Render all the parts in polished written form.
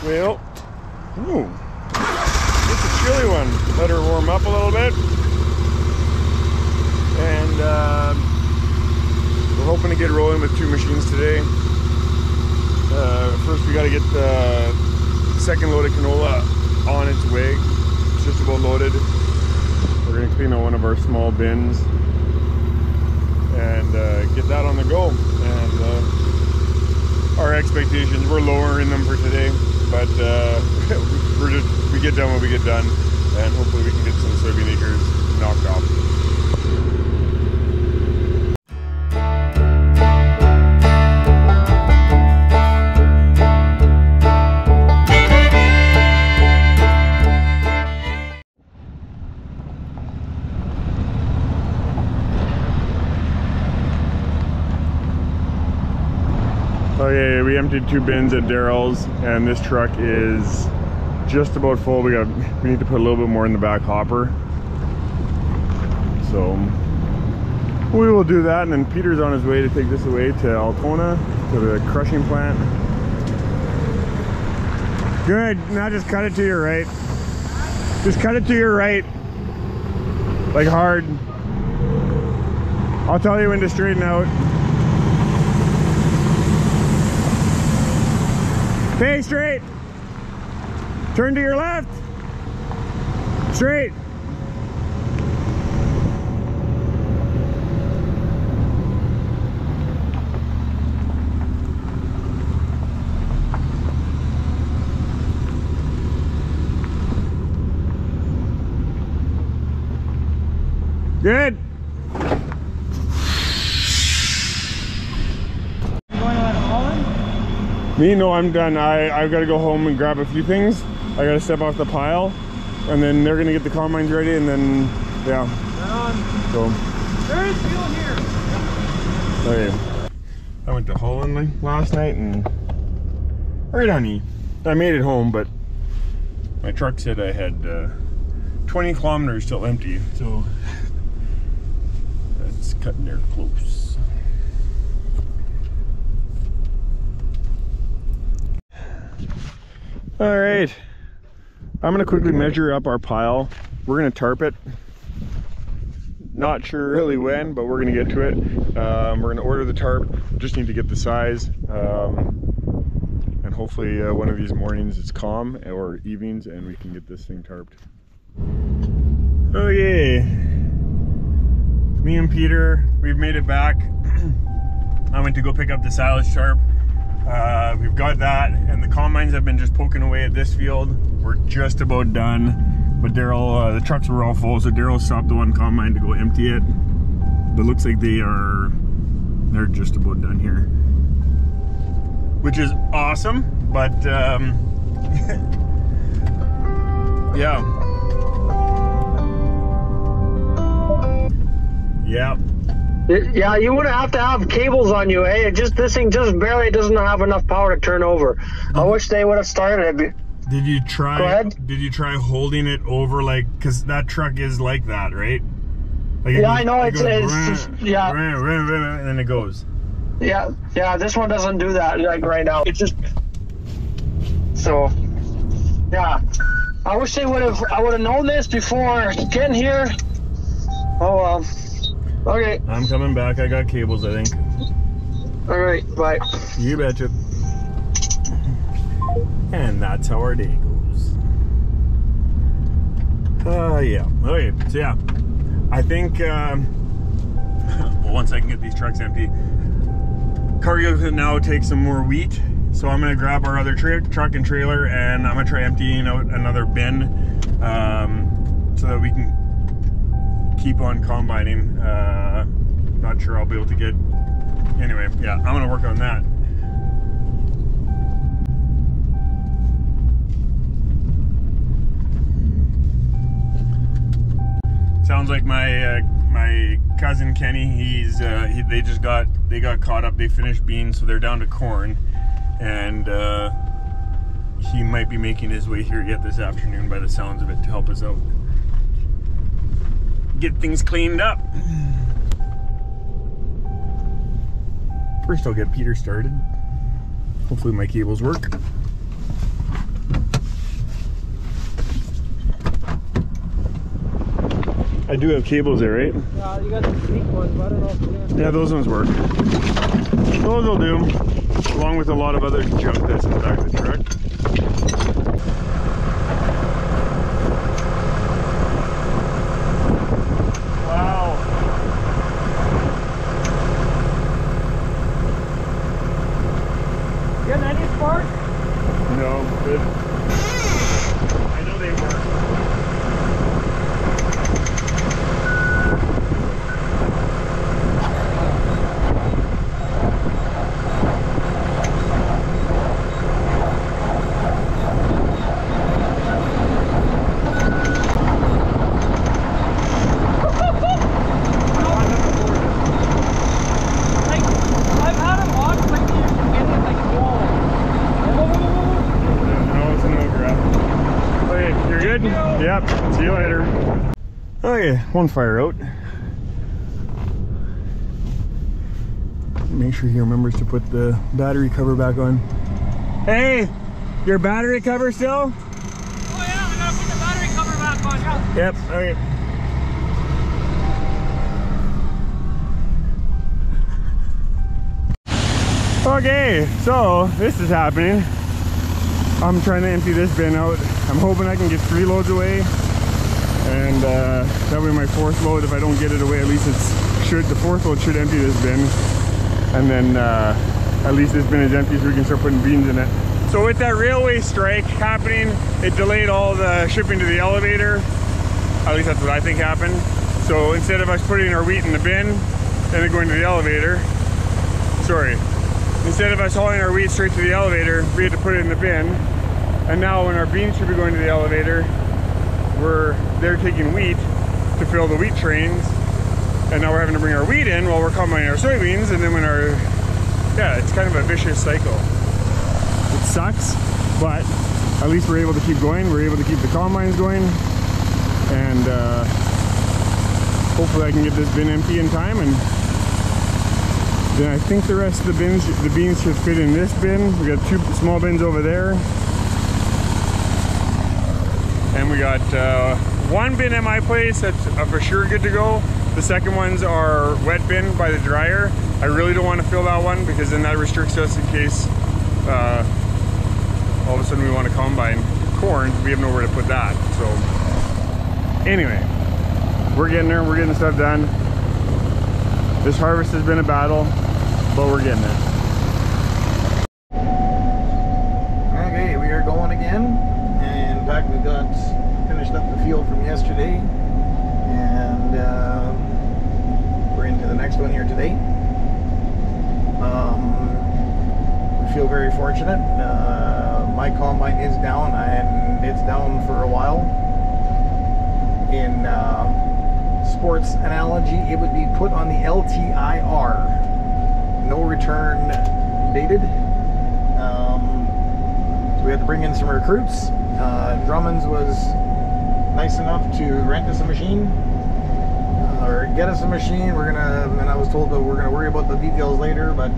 Well, ooh, it's a chilly one. Let her warm up a little bit. And we're hoping to get rolling with 2 machines today. First we got to get the second load of canola on its way. It's just about loaded. We're going to clean out one of our small bins and get that on the go. And our expectations, we're lowering them for today, but we get done when we get done, and hopefully we can get some soybean acres knocked off. Okay, we emptied 2 bins at Daryl's, and this truck is just about full. We need to put a little bit more in the back hopper. So we will do that, and then Peter's on his way to take this away to Altona, to the crushing plant. Good, now just cut it to your right. Just cut it to your right. Like hard. I'll tell you when to straighten out. Stay straight. Turn to your left. Straight. Good. Me? No, I'm done. I've got to go home and grab a few things. I got to step off the pile, and then they're going to get the combines ready, and then, yeah. So. There is fuel here. Okay. I went to Holland last night, and right, honey. I made it home, but my truck said I had 20 kilometers still empty, so that's cutting there close. All right, I'm gonna quickly measure up our pile. We're gonna tarp it. Not sure really when, but we're gonna get to it. We're gonna order the tarp. Just need to get the size, and hopefully one of these mornings it's calm, or evenings, and we can get this thing tarped. Okay, me and Peter, we've made it back. I went to go pick up the silage tarp. We've got that, and the combines have been just poking away at this field. We're just about done, but Daryl, the trucks were all full, so Daryl stopped the one combine to go empty it. But it looks like they're just about done here, which is awesome. But yeah. Yeah, you wouldn't have to have cables on you, eh? This thing just barely doesn't have enough power to turn over. I wish they would have started it. Did you try? Go ahead. Did you try holding it over, like, because that truck is like that, right? Like yeah, I know it's just, yeah. And then it goes. Yeah, this one doesn't do that like right now. It just, so yeah. I wish I would have known this before getting here. Oh well. Okay. I'm coming back. I got cables, I think. All right, bye. You betcha. And that's how our day goes. Yeah. Okay, so yeah. I think, well, once I can get these trucks empty, Cargill can now take some more wheat. So I'm going to grab our other truck and trailer, and I'm going to try emptying out another bin, so that we can keep on combining. Not sure I'll be able to get, anyway, yeah, I'm gonna work on that. Sounds like my my cousin Kenny, they got caught up, they finished beans, so they're down to corn, and he might be making his way here yet this afternoon by the sounds of it to help us out. Get things cleaned up. First I'll get Peter started. Hopefully my cables work. I do have cables there, right? Yeah, you got the unique ones, but I don't know if you're gonna... Yeah, those ones work. Those will do, along with a lot of other junk that's in the back of the truck. Wow. You got any spark? No, good. I know they work. Yep, see you later. Okay, one fire out. Make sure he remembers to put the battery cover back on. Hey, your battery cover still? Oh yeah, I gotta put the battery cover back on, yeah. Yep, okay. Okay, so this is happening. I'm trying to empty this bin out. I'm hoping I can get 3 loads away, and that way my 4th load, if I don't get it away, at least the 4th load should empty this bin, and then at least this bin is empty so we can start putting beans in it. So with that railway strike happening, it delayed all the shipping to the elevator. At least that's what I think happened. So instead of us putting our wheat in the bin and then going to the elevator, instead of us hauling our wheat straight to the elevator, we had to put it in the bin. And now when our beans should be going to the elevator, they're taking wheat to fill the wheat trains. And now we're having to bring our wheat in while we're combining our soybeans. And then when it's kind of a vicious cycle. It sucks, but at least we're able to keep going. We're able to keep the combines going. And hopefully I can get this bin empty in time. And then I think the rest of the beans should fit in this bin. We got 2 small bins over there. And we got 1 bin at my place that's for sure good to go. The second ones are wet bin by the dryer. I really don't want to fill that one because then that restricts us in case all of a sudden we want to combine corn. We have nowhere to put that. So anyway, we're getting there. We're getting stuff done. This harvest has been a battle, but we're getting it. Okay, we are going again. And in fact, we got finished up the field from yesterday. And we're into the next one here today. We feel very fortunate. My combine is down, and it's down for a while. In sports analogy, it would be put on the LTIR, no return dated. So we had to bring in some recruits. Drummond's was nice enough to rent us a machine, or get us a machine. And I was told that we're gonna worry about the details later, but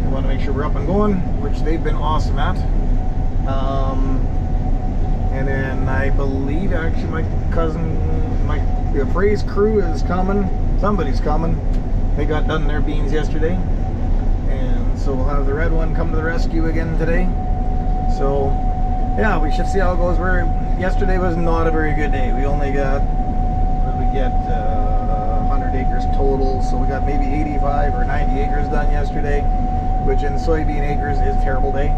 we want to make sure we're up and going, which they've been awesome at. And then I believe actually my cousin, the Phrase crew is coming. Somebody's coming. They got done their beans yesterday, and so we'll have the red one come to the rescue again today. So yeah, we should see how it goes. Yesterday was not a very good day. We only got, what did we get, 100 acres total, so we got maybe 85 or 90 acres done yesterday, which in soybean acres is a terrible day.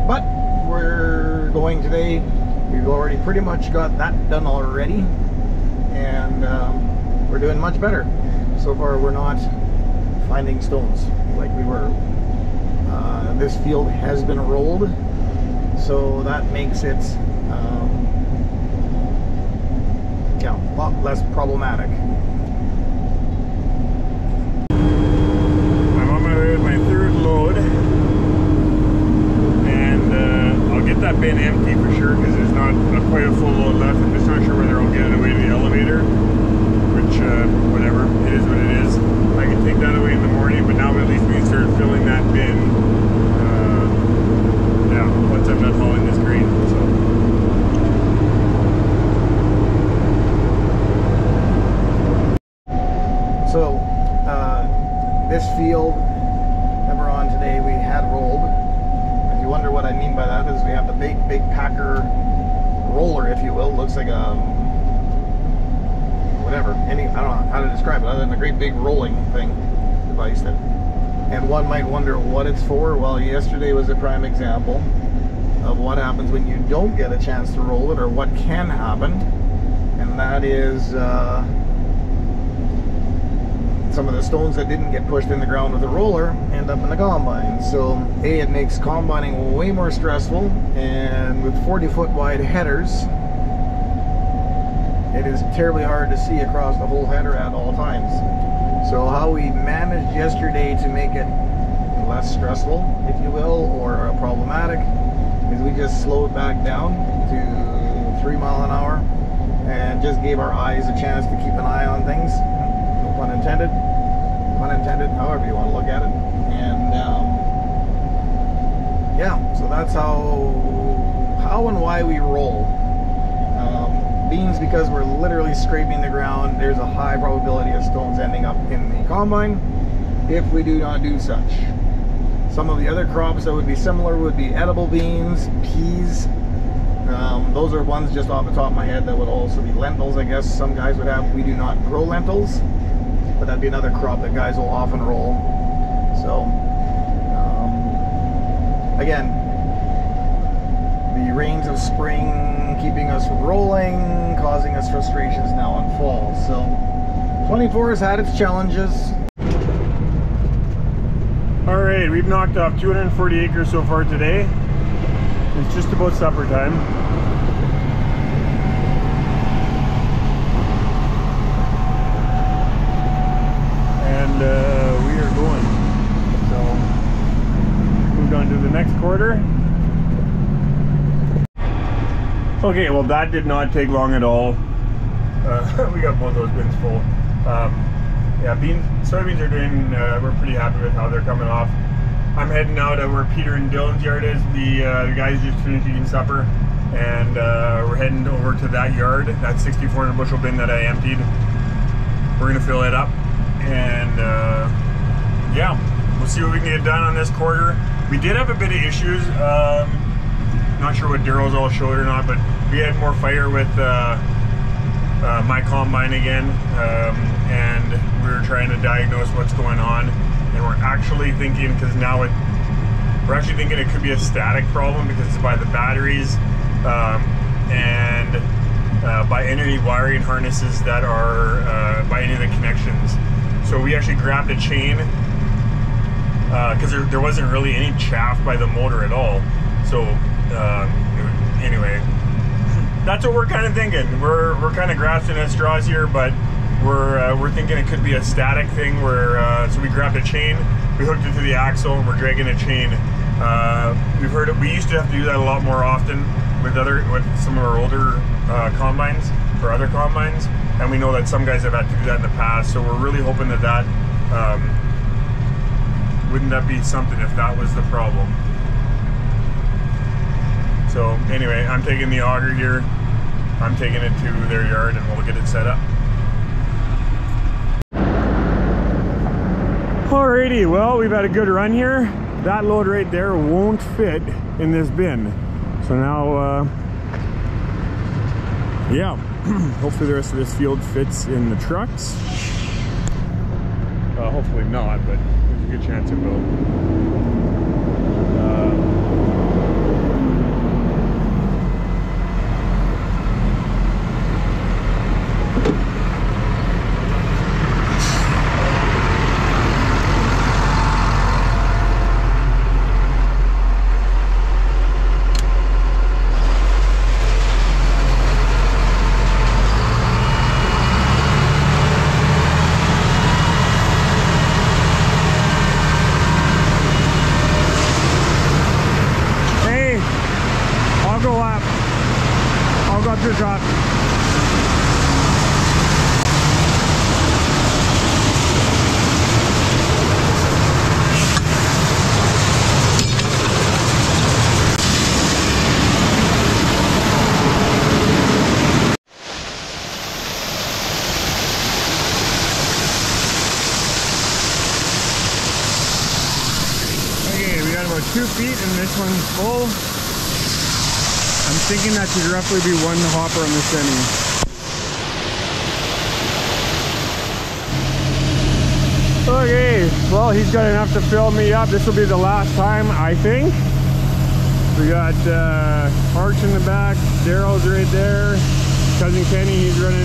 But we're going today. We've already pretty much got that done already, and we're doing much better. So far we're not finding stones like we were. This field has been rolled, so that makes it a lot less problematic. I'm on my way with my 3rd load, and I'll get that bin empty for sure because there's not quite a full load left. I'm just not sure whether I'll get it away to the elevator, which whatever, it is what it is. I can take that away in the morning, but now at least we can start filling that bin once I'm done hauling this grain. So what I mean by that is we have the big packer roller, if you will. Looks like a whatever. I don't know how to describe it other than a great big rolling thing device. And one might wonder what it's for. Well, yesterday was a prime example of what happens when you don't get a chance to roll it, or what can happen, and that is some of the stones that didn't get pushed in the ground with the roller end up in the combine. So it makes combining way more stressful, and with 40-foot wide headers, it is terribly hard to see across the whole header at all times. So how we managed yesterday to make it less stressful, if you will, or problematic, is we just slowed back down to 3 miles an hour and just gave our eyes a chance to keep an eye on things. No pun intended. Pun intended, however you want to look at it. And yeah, so that's how and why we roll. Beans, because we're literally scraping the ground, there's a high probability of stones ending up in the combine if we do not do such. Some of the other crops that would be similar would be edible beans, peas. Those are ones just off the top of my head that would also be lentils, I guess some guys would have. We do not grow lentils, but that'd be another crop that guys will often roll. So, again, the rains of spring keeping us rolling, causing us frustrations now in fall. So 24 has had its challenges. All right, we've knocked off 240 acres so far today. It's just about supper time. And we are going. So moved on to the next quarter. Okay, well that did not take long at all. We got both those bins full. Yeah, soybeans are doing, we're pretty happy with how they're coming off. I'm heading out to where Peter and Dylan's yard is. The guys just finished eating supper, and we're heading over to that yard, that 6,400 bushel bin that I emptied. We're gonna fill it up, and yeah, we'll see what we can get done on this quarter. We did have a bit of issues. Not sure what Daryl's all showed or not, but we had more fire with my combine again, and we were trying to diagnose what's going on, and we're actually thinking, because now we're actually thinking it could be a static problem because it's by the batteries and by any wiring harnesses that are by any of the connections. So we actually grabbed a chain because there wasn't really any chaff by the motor at all. So anyway, that's what we're kind of thinking. We're kind of grasping at straws here, but we're thinking it could be a static thing where so we grabbed a chain, we hooked it to the axle, and we're dragging a chain. We've heard it. We used to have to do that a lot more often with some of our older combines or other combines, and we know that some guys have had to do that in the past. So we're really hoping that wouldn't that be something if that was the problem. So anyway, I'm taking the auger here, I'm taking it to their yard, and we'll get it set up. Alrighty, well, we've had a good run here. That load right there won't fit in this bin. So now, yeah, hopefully the rest of this field fits in the trucks. Hopefully not, but there's a good chance it will. Drop. Okay, we got about 2 feet and this one's full. I'm thinking that should roughly be one hopper on the semi. Okay, well, he's got enough to fill me up. This will be the last time, I think. We got Arch in the back, Daryl's right there, Cousin Kenny, he's running,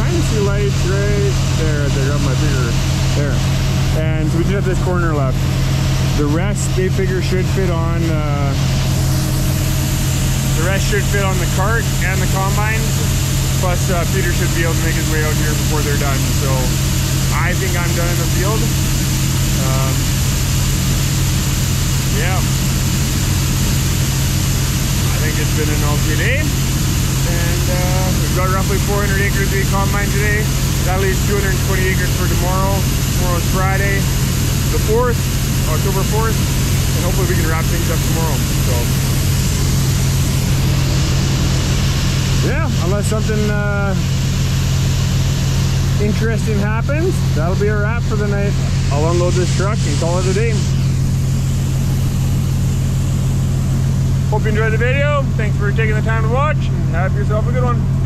kind of see lights right there. They got my finger there. And so we just have this corner left. The rest, they figure, should fit on the rest should fit on the cart and the combine. Plus, Peter should be able to make his way out here before they're done. So I think I'm done in the field. Yeah. I think it's been an okay day. And we've got roughly 400 acres to be combined today. That leaves 220 acres for tomorrow. Tomorrow's Friday, the 4th, October 4th. And hopefully we can wrap things up tomorrow. So, yeah, unless something interesting happens, that'll be a wrap for the night. I'll unload this truck and call it a day. Hope you enjoyed the video. Thanks for taking the time to watch, and have yourself a good one.